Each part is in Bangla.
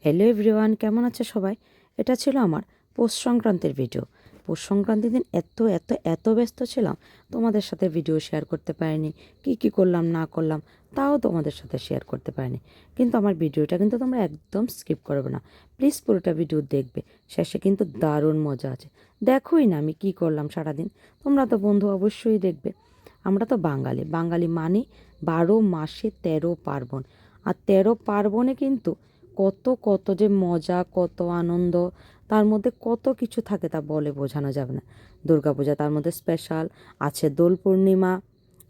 হ্যালো এভরিওয়ান, কেমন আছে সবাই? এটা ছিল আমার পৌষ সংক্রান্তির ভিডিও। পৌষ সংক্রান্তির দিন এত এত এত ব্যস্ত ছিলাম, তোমাদের সাথে ভিডিও শেয়ার করতে পারিনি। কি করলাম না করলাম তাও তোমাদের সাথে শেয়ার করতে পারিনি। কিন্তু আমার ভিডিওটা কিন্তু তোমরা একদম স্কিপ করবে না, প্লিজ পুরোটা ভিডিও দেখবে। শেষে কিন্তু দারুণ মজা আছে। দেখোই না আমি কি করলাম সারাদিন। তোমরা তো বন্ধু অবশ্যই দেখবে। আমরা তো বাঙালি, বাঙালি মানে 12 মাসে 13 পার্বণ। আর 13 পার্বণে কিন্তু কত কত যে মজা, কত আনন্দ, তার মধ্যে কত কিছু থাকে তা বলে বোঝানো যাবে না। দুর্গাপূজা তার মধ্যে স্পেশাল আছে, দোল পূর্ণিমা,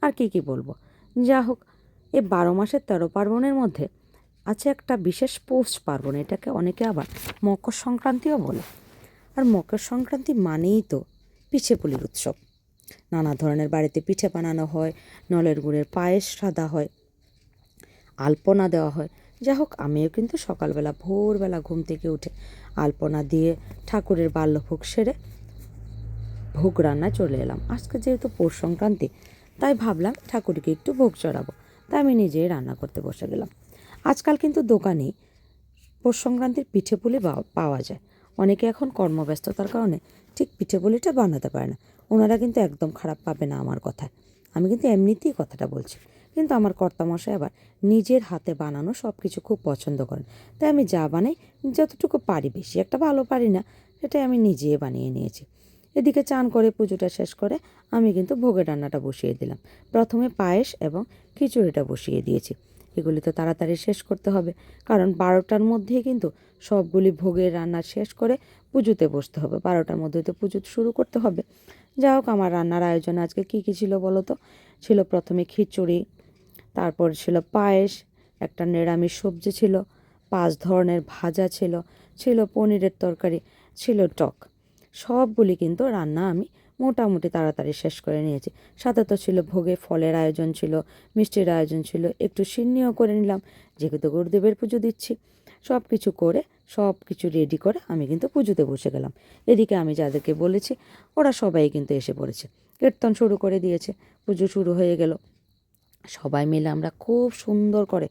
আর কি বলবো। যা হোক, এই 12 মাসের 13 পার্বণের মধ্যে আছে একটা বিশেষ পৌষ পার্বণ। এটাকে অনেকে আবার মকর সংক্রান্তিও বলে। আর মকর সংক্রান্তি মানেই তো পিঠেপুলির উৎসব। নানা ধরনের বাড়িতে পিঠে বানানো হয়, নলের গুড়ের পায়েস রাঁধা হয়, আলপনা দেওয়া হয়। যাই হোক, আমিও কিন্তু সকালবেলা ভোরবেলা ঘুম থেকে উঠে আলপনা দিয়ে ঠাকুরের বাল্যভোগ সেরে ভোগ রান্নায় চলে এলাম। আজকে যেহেতু পৌষ সংক্রান্তি, তাই ভাবলাম ঠাকুরকে একটু ভোগ চড়াবো, তাই আমি নিজেই রান্না করতে বসে গেলাম। আজকাল কিন্তু দোকানে পৌষ সংক্রান্তির পিঠেপুলি পাওয়া যায়। অনেকে এখন কর্মব্যস্ততার কারণে ঠিক পিঠেপুলিটা বানাতে পারে না। ওনারা কিন্তু একদম খারাপ পাবে না আমার কথায়, আমি কিন্তু এমনিতেই কথাটা বলছি। কিন্তু আমার কর্তামশাই আবার নিজের হাতে বানানো সব কিছু খুব পছন্দ করেন। তাই আমি যা বানাই, যতটুকু পারি, বেশি একটা ভালো পারি না, সেটাই আমি নিজেই বানিয়ে নিয়েছি। এদিকে চান করে পুজোটা শেষ করে আমি কিন্তু ভোগের রান্নাটা বসিয়ে দিলাম। প্রথমে পায়েস এবং খিচুড়িটা বসিয়ে দিয়েছি। এগুলি তো তাড়াতাড়ি শেষ করতে হবে, কারণ 12টার মধ্যেই কিন্তু সবগুলি ভোগের রান্না শেষ করে পুজোতে বসতে হবে। 12টার মধ্যে তো পুজো শুরু করতে হবে। যা হোক, আমার রান্নার আয়োজন আজকে কী ছিল বলো তো? ছিল প্রথমে খিচুড়ি, তারপর ছিল পায়েস, একটা নিরামিষ সবজি ছিল, 5 ধরনের ভাজা ছিল, ছিল পনিরের তরকারি, ছিল টক। সবগুলি কিন্তু রান্না আমি মোটামুটি তাড়াতাড়ি শেষ করে নিয়েছি। সাথে তো ছিল ভোগে ফলের আয়োজন ছিল, মিষ্টির আয়োজন ছিল, একটু সিন্নিও করে নিলাম, যেহেতু গুরুদেবের পুজো দিচ্ছি। সব কিছু করে, সব কিছু রেডি করে আমি কিন্তু পুজোতে বসে গেলাম। এদিকে আমি যাদেরকে বলেছি ওরা সবাই কিন্তু এসে পড়েছে, কীর্তন শুরু করে দিয়েছে, পুজো শুরু হয়ে গেল। সবাই মিলে আমরা খুব সুন্দর করে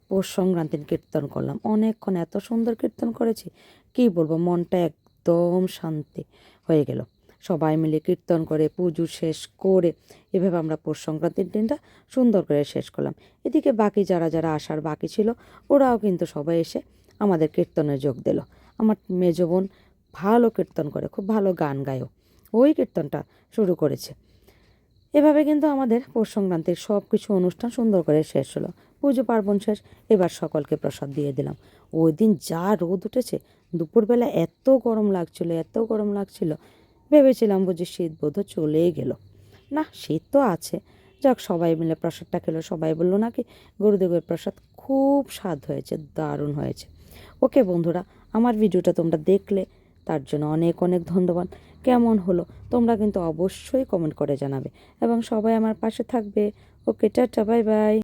পৌষ সংক্রান্তির কীর্তন করলাম। অনেকক্ষণ এত সুন্দর কীর্তন করেছি, কি বলবো, মনটা একদম শান্তি হয়ে গেল। সবাই মিলে কীর্তন করে পুজো শেষ করে এভাবে আমরা পৌষ সংক্রান্তির দিনটা সুন্দর করে শেষ করলাম। এদিকে বাকি যারা যারা আসার বাকি ছিল, ওরাও কিন্তু সবাই এসে আমাদের কীর্তনে যোগ দিল। আমার মেজ বোন ভালো কীর্তন করে, খুব ভালো গান গায়ও, ওই কীর্তনটা শুরু করেছে। এভাবে কিন্তু আমাদের পৌষ সংক্রান্তির সব কিছু অনুষ্ঠান সুন্দর করে শেষ হলো। পুজো পার্বণ শেষ, এবার সকলকে প্রসাদ দিয়ে দিলাম। ওই দিন যা রোদ উঠেছে, দুপুরবেলা এত গরম লাগছিল, এত গরম লাগছিল, ভেবেছিলাম বুঝি শীত বোধ চলেই গেল। না, শীত তো আছে। যাক, সবাই মিলে প্রসাদটা খেলো। সবাই বললো নাকি গুরুদেবের প্রসাদ খুব স্বাদ হয়েছে, দারুণ হয়েছে। ওকে বন্ধুরা, আমার ভিডিওটা তোমরা দেখলে তার জন্য অনেক অনেক ধন্যবাদ। কেমন হলো তোমরা কিন্তু অবশ্যই কমেন্ট করে জানাবে, এবং সবাই আমার পাশে থাকবে। ওকে, টাটা, বাই বাই।